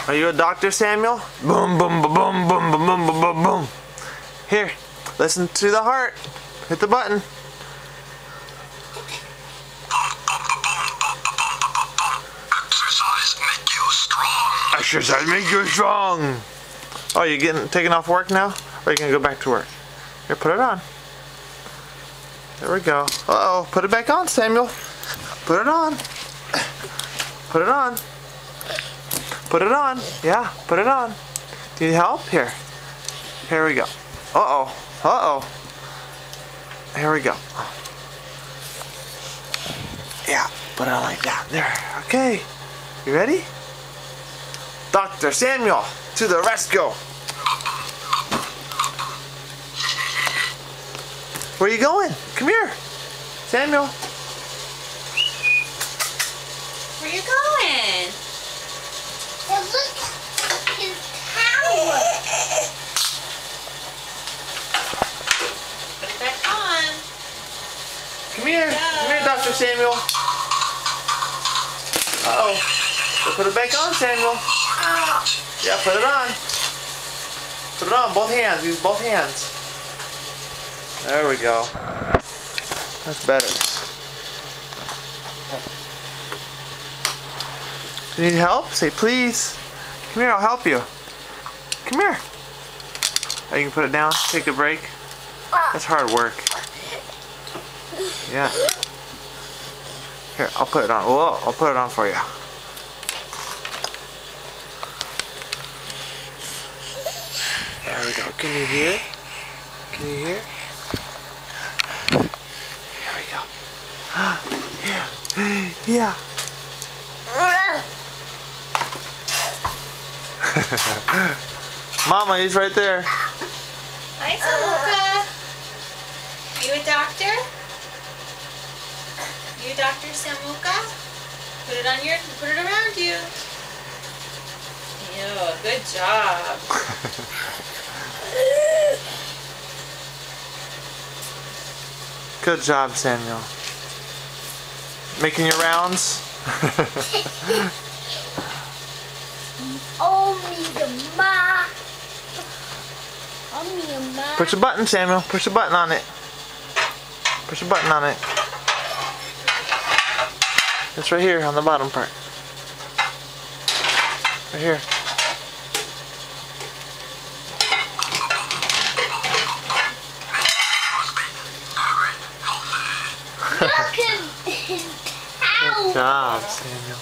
Are you a doctor, Samuel? Boom, boom, boom, boom, boom, boom, boom, boom, boom, boom. Here, listen to the heart. Hit the button. Exercise make you strong. Exercise make you strong. Oh, you taking off work now? Or are you gonna go back to work? Here, put it on. There we go. Uh-oh, put it back on, Samuel. Put it on. Put it on. Put it on. Yeah, put it on. Do you need help? Here. Here we go. Uh-oh. Uh-oh. Here we go. Yeah, put it on like that. There. Okay. You ready? Dr. Samuel, to the rescue. Where are you going? Come here. Samuel. Where you going? It looks his tower. Put it back on. Come here. Come here, Dr. Samuel. Uh-oh. Put it back on, Samuel. Yeah, put it on. Put it on, both hands. Use both hands. There we go. That's better. You need help? Say please. Come here, I'll help you. Come here. Oh, you can put it down, take a break. That's hard work. Yeah. Here, I'll put it on. Whoa, I'll put it on for you. There we go. Can you hear? Can you hear? There we go. Yeah. Yeah. Mama, he's right there. Hi, Samuka. You a doctor? You Dr. Samuka? Put it around you. Ew, good job. Good job, Samuel. Making your rounds? Oh, me the ma. Oh, me the ma. Push a button, Samuel. Push a button on it. Push a button on it. It's right here on the bottom part. Right here. Look at his tower. Good job, Samuel.